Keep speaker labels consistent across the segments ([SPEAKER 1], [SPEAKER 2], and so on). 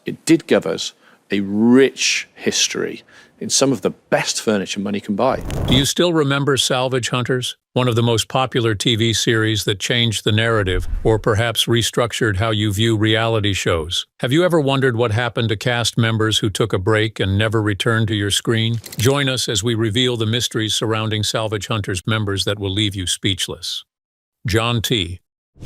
[SPEAKER 1] it did give us a rich history in some of the best furniture money can buy.
[SPEAKER 2] Do you still remember Salvage Hunters? One of the most popular TV series that changed the narrative, or perhaps restructured how you view reality shows. Have you ever wondered what happened to cast members who took a break and never returned to your screen? Join us as we reveal the mysteries surrounding Salvage Hunters members that will leave you speechless. John T.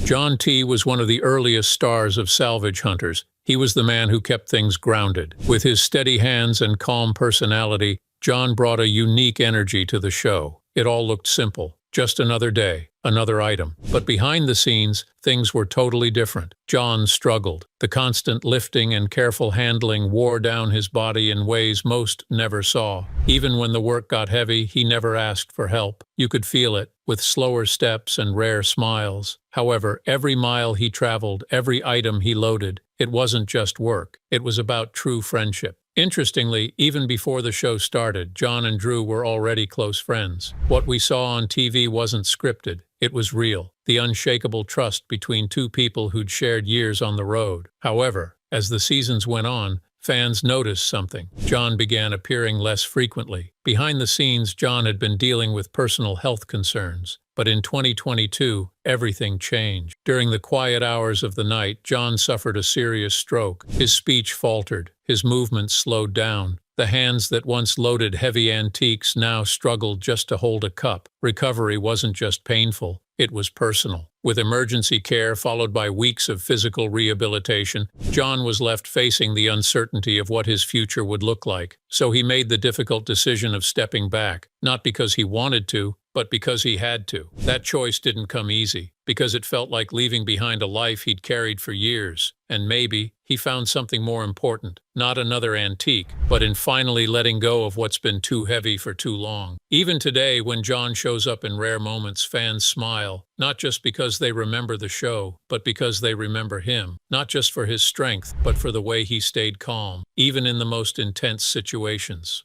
[SPEAKER 2] John T. was one of the earliest stars of Salvage Hunters. He was the man who kept things grounded. With his steady hands and calm personality, John brought a unique energy to the show. It all looked simple. Just another day, another item. But behind the scenes, things were totally different. John struggled. The constant lifting and careful handling wore down his body in ways most never saw. Even when the work got heavy, he never asked for help. You could feel it, with slower steps and rare smiles. However, every mile he traveled, every item he loaded, it wasn't just work. It was about true friendship. Interestingly, even before the show started, John and Drew were already close friends. What we saw on TV wasn't scripted. It was real. The unshakable trust between two people who'd shared years on the road. However, as the seasons went on, fans noticed something. John began appearing less frequently. Behind the scenes, John had been dealing with personal health concerns. But in 2022, everything changed. During the quiet hours of the night, John suffered a serious stroke. His speech faltered. His movements slowed down. The hands that once loaded heavy antiques now struggled just to hold a cup. Recovery wasn't just painful, it was personal. With emergency care followed by weeks of physical rehabilitation, John was left facing the uncertainty of what his future would look like. So he made the difficult decision of stepping back, not because he wanted to, but because he had to. That choice didn't come easy, because it felt like leaving behind a life he'd carried for years. And maybe he found something more important, not another antique, but in finally letting go of what's been too heavy for too long. Even today, when John shows up in rare moments, fans smile, not just because they remember the show, but because they remember him. Not just for his strength, but for the way he stayed calm, even in the most intense situations.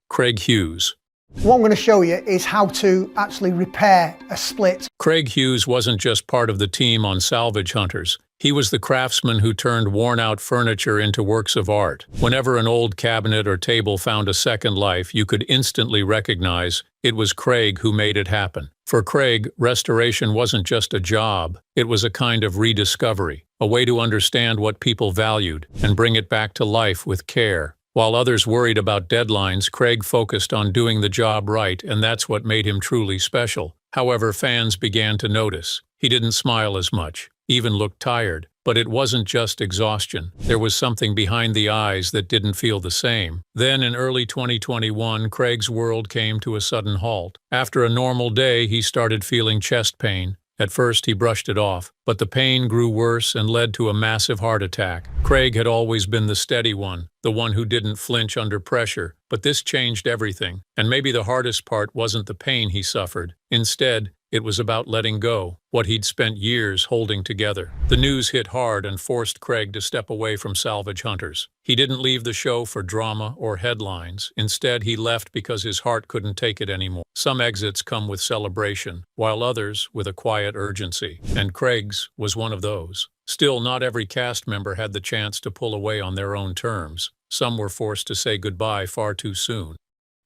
[SPEAKER 2] Craig Hughes.
[SPEAKER 3] What I'm going to show you is how to actually repair a split.
[SPEAKER 2] Craig Hughes wasn't just part of the team on Salvage Hunters. He was the craftsman who turned worn-out furniture into works of art. Whenever an old cabinet or table found a second life, you could instantly recognize it was Craig who made it happen. For Craig, restoration wasn't just a job. It was a kind of rediscovery, a way to understand what people valued and bring it back to life with care. While others worried about deadlines, Craig focused on doing the job right, and that's what made him truly special. However, fans began to notice. He didn't smile as much, even looked tired. But it wasn't just exhaustion. There was something behind the eyes that didn't feel the same. Then, in early 2021, Craig's world came to a sudden halt. After a normal day, he started feeling chest pain. At first, he brushed it off, but the pain grew worse and led to a massive heart attack. Craig had always been the steady one, the one who didn't flinch under pressure, but this changed everything. And maybe the hardest part wasn't the pain he suffered. Instead, it was about letting go, what he'd spent years holding together. The news hit hard and forced Craig to step away from Salvage Hunters. He didn't leave the show for drama or headlines. Instead, he left because his heart couldn't take it anymore. Some exits come with celebration, while others with a quiet urgency. And Craig's was one of those. Still, not every cast member had the chance to pull away on their own terms. Some were forced to say goodbye far too soon.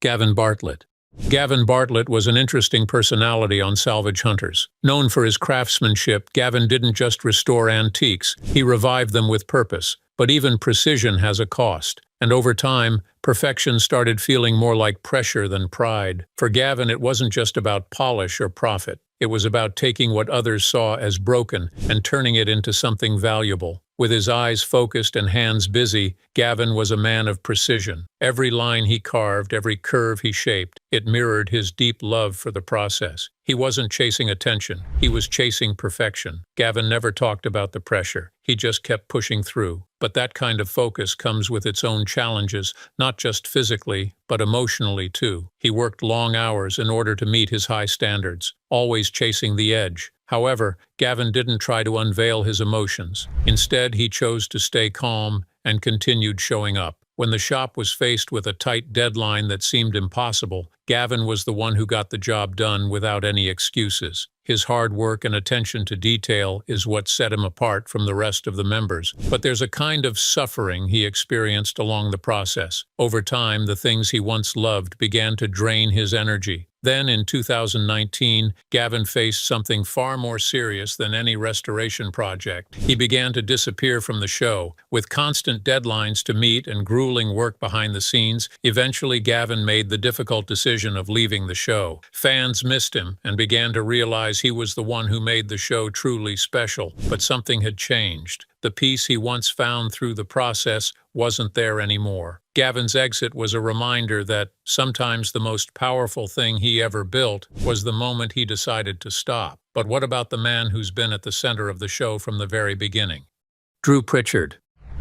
[SPEAKER 2] Gavin Bartlett. Gavin Bartlett was an interesting personality on Salvage Hunters. Known for his craftsmanship, Gavin didn't just restore antiques, he revived them with purpose. But even precision has a cost. And over time, perfection started feeling more like pressure than pride. For Gavin, it wasn't just about polish or profit. It was about taking what others saw as broken and turning it into something valuable. With his eyes focused and hands busy, Gavin was a man of precision. Every line he carved, every curve he shaped, it mirrored his deep love for the process. He wasn't chasing attention, he was chasing perfection. Gavin never talked about the pressure, he just kept pushing through. But that kind of focus comes with its own challenges, not just physically, but emotionally too. He worked long hours in order to meet his high standards, always chasing the edge. However, Gavin didn't try to unveil his emotions. Instead, he chose to stay calm and continued showing up. When the shop was faced with a tight deadline that seemed impossible, Gavin was the one who got the job done without any excuses. His hard work and attention to detail is what set him apart from the rest of the members. But there's a kind of suffering he experienced along the process. Over time, the things he once loved began to drain his energy. Then, in 2019, Gavin faced something far more serious than any restoration project. He began to disappear from the show. With constant deadlines to meet and grueling work behind the scenes, eventually Gavin made the difficult decision of leaving the show. Fans missed him and began to realize he was the one who made the show truly special. But something had changed. The peace he once found through the process wasn't there anymore. Gavin's exit was a reminder that sometimes the most powerful thing he ever built was the moment he decided to stop. But what about the man who's been at the center of the show from the very beginning? Drew Pritchard.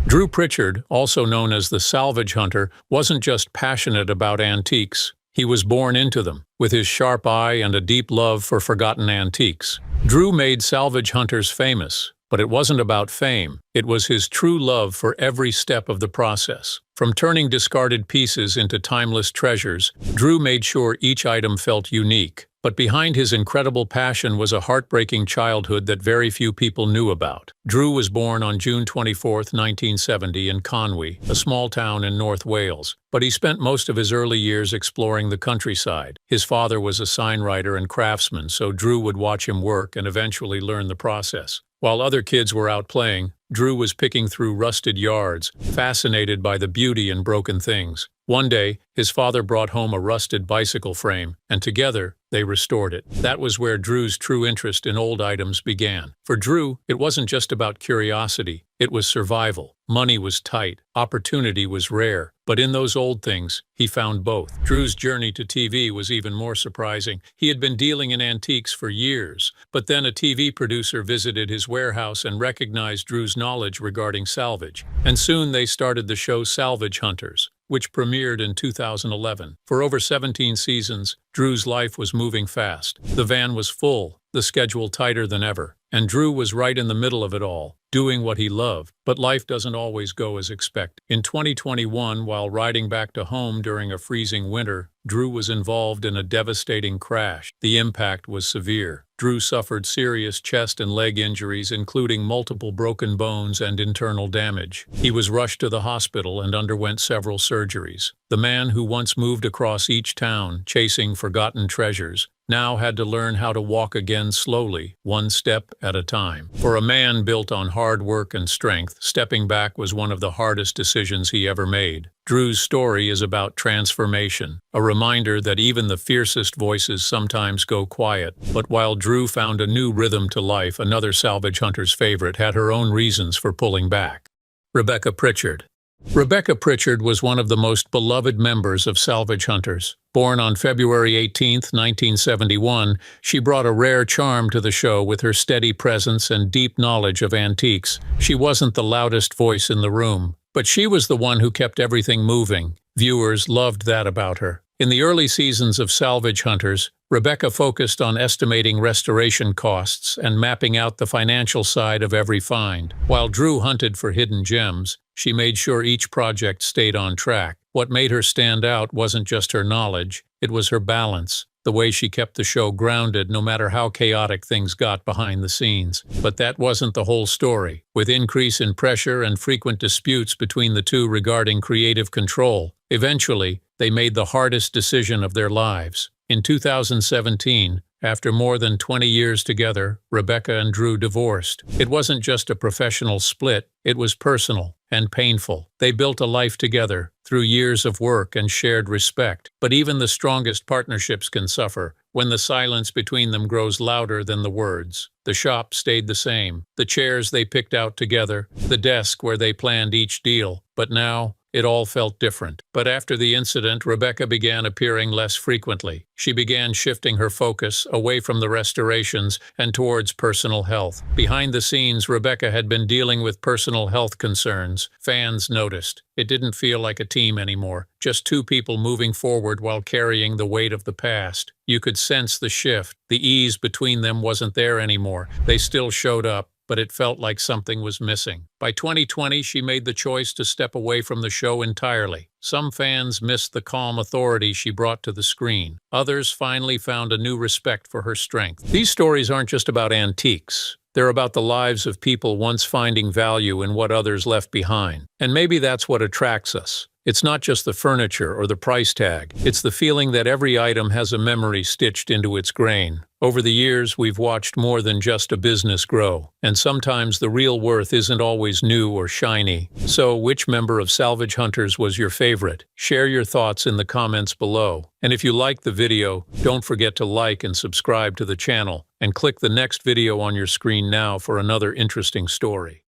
[SPEAKER 2] Drew Pritchard, also known as the Salvage Hunter, wasn't just passionate about antiques. He was born into them, with his sharp eye and a deep love for forgotten antiques. Drew made Salvage Hunters famous. But it wasn't about fame. It was his true love for every step of the process. From turning discarded pieces into timeless treasures, Drew made sure each item felt unique. But behind his incredible passion was a heartbreaking childhood that very few people knew about. Drew was born on June 24, 1970 in Conwy, a small town in North Wales. But he spent most of his early years exploring the countryside. His father was a signwriter and craftsman, so Drew would watch him work and eventually learn the process. While other kids were out playing, Drew was picking through rusted yards, fascinated by the beauty in broken things. One day, his father brought home a rusted bicycle frame, and together, they restored it. That was where Drew's true interest in old items began. For Drew, it wasn't just about curiosity, it was survival. Money was tight, opportunity was rare, but in those old things, he found both. Drew's journey to TV was even more surprising. He had been dealing in antiques for years, but then a TV producer visited his warehouse and recognized Drew's knowledge regarding salvage. And soon they started the show Salvage Hunters, which premiered in 2011. For over 17 seasons, Drew's life was moving fast. The van was full, the schedule tighter than ever, and Drew was right in the middle of it all, doing what he loved. But life doesn't always go as expected. In 2021, while riding back to home during a freezing winter, Drew was involved in a devastating crash. The impact was severe. Drew suffered serious chest and leg injuries, including multiple broken bones and internal damage. He was rushed to the hospital and underwent several surgeries. The man who once moved across each town, chasing forgotten treasures, now had to learn how to walk again slowly, one step at a time. For a man built on hard work and strength, stepping back was one of the hardest decisions he ever made. Drew's story is about transformation, a reminder that even the fiercest voices sometimes go quiet. But while Drew found a new rhythm to life, another Salvage Hunter's favorite had her own reasons for pulling back. Rebecca Pritchard. Rebecca Pritchard was one of the most beloved members of Salvage Hunters. Born on February 18, 1971, she brought a rare charm to the show with her steady presence and deep knowledge of antiques. She wasn't the loudest voice in the room, but she was the one who kept everything moving. Viewers loved that about her. In the early seasons of Salvage Hunters, Rebecca focused on estimating restoration costs and mapping out the financial side of every find. While Drew hunted for hidden gems, she made sure each project stayed on track. What made her stand out wasn't just her knowledge, it was her balance, the way she kept the show grounded no matter how chaotic things got behind the scenes. But that wasn't the whole story. With increase in pressure and frequent disputes between the two regarding creative control, eventually, they made the hardest decision of their lives. In 2017, after more than 20 years together, Rebecca and Drew divorced. It wasn't just a professional split, it was personal and painful. They built a life together through years of work and shared respect. But even the strongest partnerships can suffer when the silence between them grows louder than the words. The shop stayed the same, the chairs they picked out together, the desk where they planned each deal. But now, it all felt different. But after the incident, Rebecca began appearing less frequently. She began shifting her focus away from the restorations and towards personal health. Behind the scenes, Rebecca had been dealing with personal health concerns. Fans noticed. It didn't feel like a team anymore, just two people moving forward while carrying the weight of the past. You could sense the shift. The ease between them wasn't there anymore. They still showed up, but it felt like something was missing. By 2020, she made the choice to step away from the show entirely. Some fans missed the calm authority she brought to the screen. Others finally found a new respect for her strength. These stories aren't just about antiques. They're about the lives of people once finding value in what others left behind. And maybe that's what attracts us. It's not just the furniture or the price tag. It's the feeling that every item has a memory stitched into its grain. Over the years, we've watched more than just a business grow. And sometimes the real worth isn't always new or shiny. So, which member of Salvage Hunters was your favorite? Share your thoughts in the comments below. And if you liked the video, don't forget to like and subscribe to the channel. And click the next video on your screen now for another interesting story.